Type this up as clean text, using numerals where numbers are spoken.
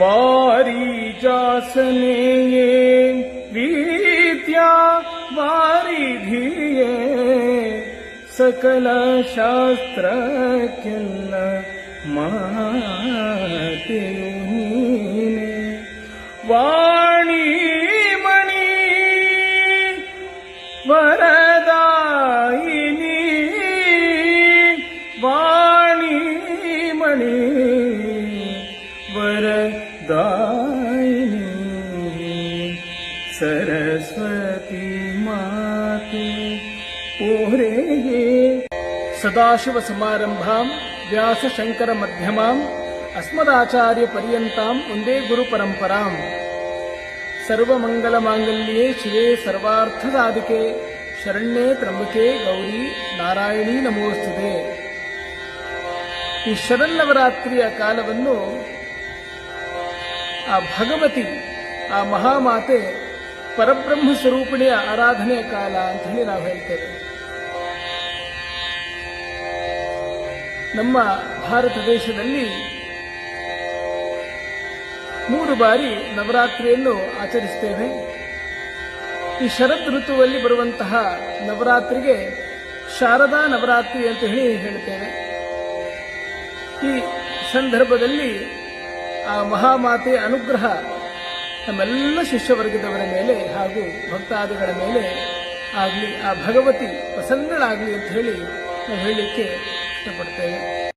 ವಾರಿಜಾಸನೆ ರೀತ್ಯಾ ವಾರಿಧಿಯೇ ಸಕಲ ಶಾಸ್ತ್ರಕ್ಕೆಲ್ಲ ಮಾತೆಯು ನೀನೆ. ವಾಣಿ ಮಣಿ ವರದಾಯಿನಿ ವಾಣಿ ಮಣಿ ವರದಾಯಿನಿ ಸರಸ್ವತಿ ಮಾತೆ ಪೋರೆಗೆ. ಸದಾಶಿವ ಸಮಾರಂಭಾಂ ವ್ಯಾಸ ಶಂಕರ ಮಧ್ಯಮಾಂ ಅಸ್ಮದಾಚಾರ್ಯ ಪರ್ಯಂತಾಂ ಒಂದೇ ಗುರು ಪರಂಪರಾಂ. ಸರ್ವಮಂಗಲ ಮಾಂಗಲ್ಯೇ ಶಿವೆ ಸರ್ವಾರ್ಥ ಸಾಧಿಕೆ ಶರಣ್ಯೇ ತ್ರ್ಯಂಬಕೆ ಗೌರಿ ನಾರಾಯಣಿ ನಮೋಸ್ತುತೆ. ಈ ಶರನ್ನವರಾತ್ರಿಯ ಕಾಲವನ್ನು ಆ ಭಗವತಿ, ಆ ಮಹಾಮಾತೆ ಪರಬ್ರಹ್ಮ ಸ್ವರೂಪಿಣಿಯ ಆರಾಧನೆಯ ಕಾಲ ಅಂತ ಹೇಳಿ ನಾವು ಹೇಳ್ತೇವೆ. ನಮ್ಮ ಭಾರತ ದೇಶದಲ್ಲಿ 3 ಬಾರಿ ನವರಾತ್ರಿಯನ್ನು ಆಚರಿಸುತ್ತೇವೆ. ಈ ಶರದ್ ಋತುವಲ್ಲಿ ಬರುವಂತಹ ನವರಾತ್ರಿಗೆ ಶಾರದಾ ನವರಾತ್ರಿ ಅಂತ ಹೇಳಿ ಹೇಳುತ್ತೇವೆ. ಈ ಸಂದರ್ಭದಲ್ಲಿ ಆ ಮಹಾಮಾತೆಯ ಅನುಗ್ರಹ ನಮ್ಮೆಲ್ಲ ಶಿಷ್ಯವರ್ಗದವರ ಮೇಲೆ ಹಾಗೂ ಭಕ್ತಾದಿಗಳ ಮೇಲೆ ಆಗಲಿ, ಆ ಭಗವತಿ ಪ್ರಸನ್ನಳಾಗಲಿ ಅಂತ ಹೇಳಿ ನಾವು ಹೇಳಲಿಕ್ಕೆ ಇಷ್ಟಪಡ್ತೇವೆ.